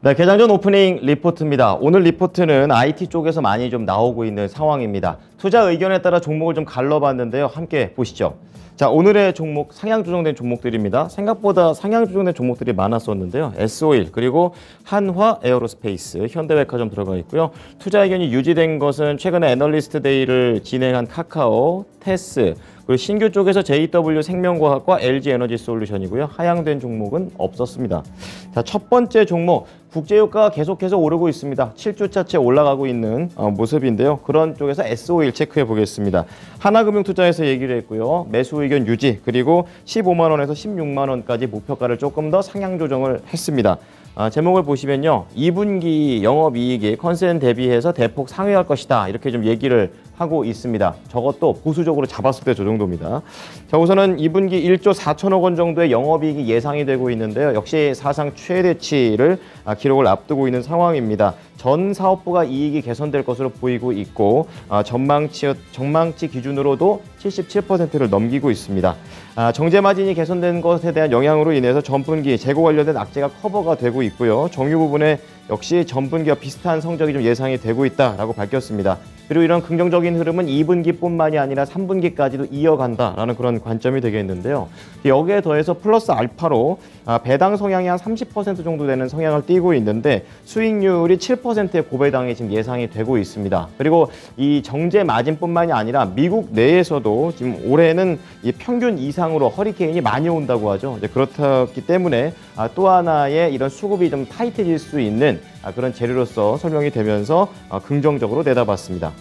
네, 개장 전 오프닝 리포트입니다. 오늘 리포트는 IT 쪽에서 많이 좀 나오고 있는 상황입니다. 투자 의견에 따라 종목을 좀 갈라봤는데요. 함께 보시죠. 자, 오늘의 종목, 상향 조정된 종목들입니다. 생각보다 상향 조정된 종목들이 많았었는데요. S-오일, 그리고 한화 에어로스페이스, 현대백화점 들어가 있고요. 투자 의견이 유지된 것은 최근에 애널리스트 데이를 진행한 카카오, 테스, 그리고 신규 쪽에서 JW 생명과학과 LG 에너지 솔루션이고요. 하향된 종목은 없었습니다. 자, 첫 번째 종목, 국제유가가 계속해서 오르고 있습니다. 7주차째 올라가고 있는 모습인데요. 그런 쪽에서 S-오일 체크해 보겠습니다. 하나금융투자에서 얘기를 했고요. 매수 의견 유지, 그리고 15만 원에서 16만 원까지 목표가를 조금 더 상향 조정을 했습니다. 제목을 보시면요. 2분기 영업이익이 컨센 대비해서 대폭 상회할 것이다. 이렇게 좀 얘기를 하고 있습니다. 저것도 보수적으로 잡았을 때 저 정도입니다. 자, 우선은 2분기 1조 4천억 원 정도의 영업이익이 예상이 되고 있는데요. 역시 사상 최대치를 기록을 앞두고 있는 상황입니다. 전 사업부가 이익이 개선될 것으로 보이고 있고 전망치 기준으로도 77%를 넘기고 있습니다. 정제 마진이 개선된 것에 대한 영향으로 인해서 전분기 재고 관련된 악재가 커버가 되고 있고요. 정유 부분에 역시 전분기와 비슷한 성적이 좀 예상이 되고 있다라고 밝혔습니다. 그리고 이런 긍정적인 흐름은 2분기뿐만이 아니라 3분기까지도 이어간다라는 그런 관점이 되겠는데요. 여기에 더해서 플러스 알파로 배당 성향이 한 30% 정도 되는 성향을 띠고 있는데 수익률이 7%의 고배당이 지금 예상이 되고 있습니다. 그리고 이 정제 마진뿐만이 아니라 미국 내에서도 지금 올해는 이 평균 이상으로 허리케인이 많이 온다고 하죠. 이제 그렇기 때문에 또 하나의 이런 수급이 좀 타이트해질 수 있는 그런 재료로서 설명이 되면서 긍정적으로 내다봤습니다.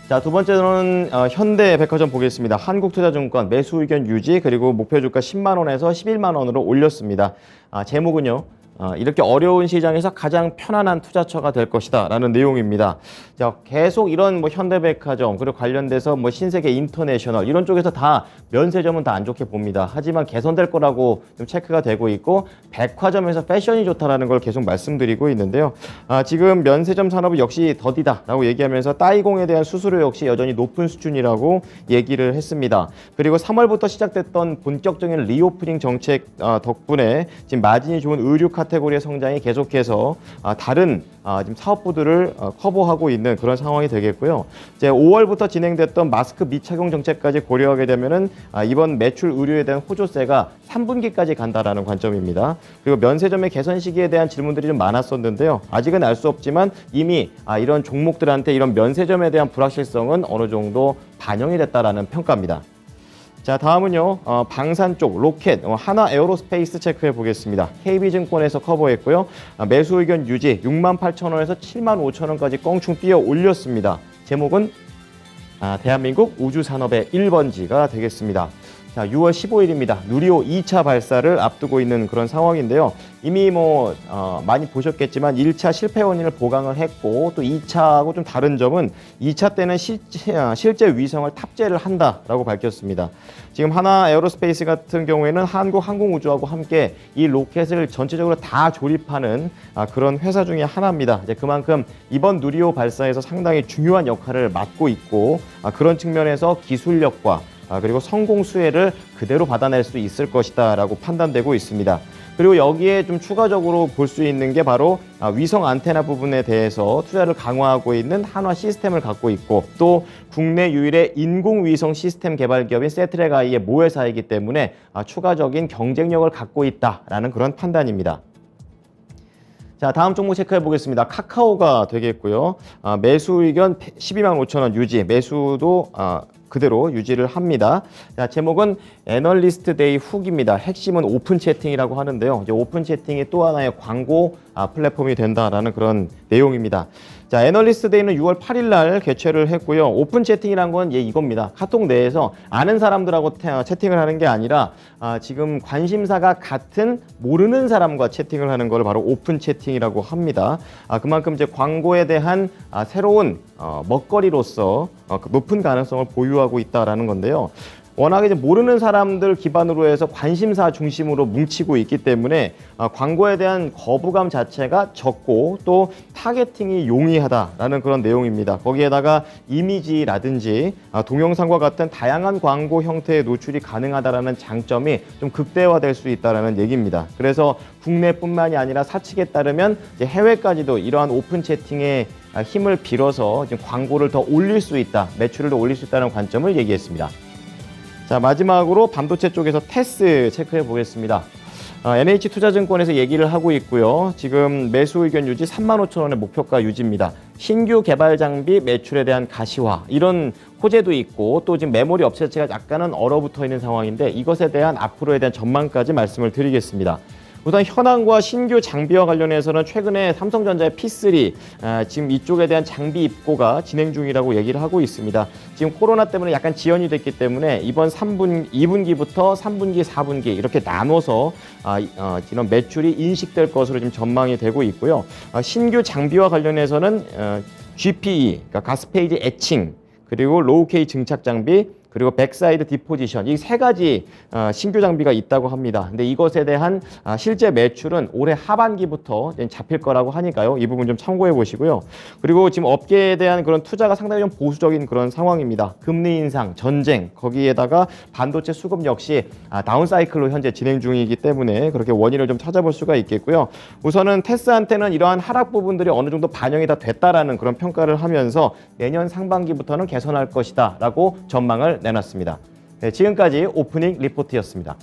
자, 두 번째로는 현대백화점 보겠습니다. 한국투자증권 매수 의견 유지, 그리고 목표 주가 10만 원에서 11만 원으로 올렸습니다. 제목은요. 이렇게 어려운 시장에서 가장 편안한 투자처가 될 것이다 라는 내용입니다. 자, 계속 이런 현대백화점 그리고 관련돼서 신세계 인터내셔널 이런 쪽에서 다 면세점은 다 안 좋게 봅니다. 하지만 개선될 거라고 좀 체크가 되고 있고 백화점에서 패션이 좋다라는 걸 계속 말씀드리고 있는데요. 지금 면세점 산업은 역시 더디다라고 얘기하면서 따이공에 대한 수수료 역시 여전히 높은 수준이라고 얘기를 했습니다. 그리고 3월부터 시작됐던 본격적인 리오프닝 정책 덕분에 지금 마진이 좋은 의류 카테고리의 성장이 계속해서 다른 지금 사업부들을 커버하고 있는 그런 상황이 되겠고요. 이제 5월부터 진행됐던 마스크 미착용 정책까지 고려하게 되면은 이번 매출 의료에 대한 호조세가 3분기까지 간다라는 관점입니다. 그리고 면세점의 개선 시기에 대한 질문들이 좀 많았었는데요. 아직은 알 수 없지만 이미 이런 종목들한테 이런 면세점에 대한 불확실성은 어느 정도 반영이 됐다라는 평가입니다. 자, 다음은요. 방산 쪽 로켓 하나 에어로스페이스 체크해 보겠습니다. KB증권에서 커버했고요. 매수 의견 유지 68,000원에서 75,000원까지 껑충 뛰어 올렸습니다. 제목은 대한민국 우주산업의 1번지가 되겠습니다. 자, 6월 15일입니다. 누리호 2차 발사를 앞두고 있는 그런 상황인데요. 이미 많이 보셨겠지만 1차 실패 원인을 보강을 했고 또 2차하고 좀 다른 점은 2차 때는 실제 위성을 탑재를 한다라고 밝혔습니다. 지금 하나 에어로스페이스 같은 경우에는 한국항공우주하고 함께 이 로켓을 전체적으로 다 조립하는 그런 회사 중에 하나입니다. 이제 그만큼 이번 누리호 발사에서 상당히 중요한 역할을 맡고 있고 그런 측면에서 기술력과 그리고 성공 수혜를 그대로 받아낼 수 있을 것이다 라고 판단되고 있습니다. 그리고 여기에 좀 추가적으로 볼 수 있는 게 바로 위성 안테나 부분에 대해서 투자를 강화하고 있는 한화 시스템을 갖고 있고 또 국내 유일의 인공위성 시스템 개발 기업인 세트랙아이의 모회사이기 때문에 추가적인 경쟁력을 갖고 있다라는 그런 판단입니다. 자, 다음 종목 체크해 보겠습니다. 카카오가 되겠고요. 매수 의견 12만 5천 원 유지, 매수도 그대로 유지를 합니다. 자, 제목은 애널리스트 데이 훅입니다. 핵심은 오픈 채팅이라고 하는데요. 이제 오픈 채팅이 또 하나의 광고 플랫폼이 된다라는 그런 내용입니다. 자, 애널리스트 데이는 6월 8일 날 개최를 했고요. 오픈 채팅이란 건 이겁니다. 카톡 내에서 아는 사람들하고 채팅을 하는 게 아니라 지금 관심사가 같은 모르는 사람과 채팅을 하는 걸 바로 오픈 채팅이라고 합니다. 그만큼 이제 광고에 대한 새로운 먹거리로서 높은 가능성을 보유하고 있다라는 건데요. 워낙에 이제 모르는 사람들 기반으로 해서 관심사 중심으로 뭉치고 있기 때문에 광고에 대한 거부감 자체가 적고 또 타겟팅이 용이하다라는 그런 내용입니다. 거기에다가 이미지라든지 동영상과 같은 다양한 광고 형태의 노출이 가능하다라는 장점이 좀 극대화될 수 있다라는 얘기입니다. 그래서 국내뿐만이 아니라 사측에 따르면 이제 해외까지도 이러한 오픈 채팅의 힘을 빌어서 지금 광고를 더 올릴 수 있다, 매출을 더 올릴 수 있다는 관점을 얘기했습니다. 자, 마지막으로 반도체 쪽에서 테스 체크해 보겠습니다. NH투자증권에서 얘기를 하고 있고요. 지금 매수 의견 유지 35,000원의 목표가 유지입니다. 신규 개발 장비 매출에 대한 가시화 이런 호재도 있고 또 지금 메모리 업체 자체가 약간은 얼어붙어 있는 상황인데 이것에 대한 앞으로에 대한 전망까지 말씀을 드리겠습니다. 우선 현황과 신규 장비와 관련해서는 최근에 삼성전자의 P3 지금 이쪽에 대한 장비 입고가 진행 중이라고 얘기를 하고 있습니다. 지금 코로나 때문에 약간 지연이 됐기 때문에 이번 2분기부터 3분기, 4분기 이렇게 나눠서 이런 매출이 인식될 것으로 지금 전망이 되고 있고요. 신규 장비와 관련해서는 GPE, 그러니까 가스페이지 애칭, 그리고 로우-K 증착 장비, 그리고 백사이드 디포지션 이 세 가지 신규 장비가 있다고 합니다. 근데 이것에 대한 실제 매출은 올해 하반기부터 잡힐 거라고 하니까요. 이 부분 좀 참고해 보시고요. 그리고 지금 업계에 대한 그런 투자가 상당히 좀 보수적인 그런 상황입니다. 금리 인상, 전쟁, 거기에다가 반도체 수급 역시 다운 사이클로 현재 진행 중이기 때문에 그렇게 원인을 좀 찾아볼 수가 있겠고요. 우선은 테스한테는 이러한 하락 부분들이 어느 정도 반영이 다 됐다라는 그런 평가를 하면서 내년 상반기부터는 개선할 것이다라고 전망을 내놨습니다. 네, 지금까지 오프닝 리포트였습니다.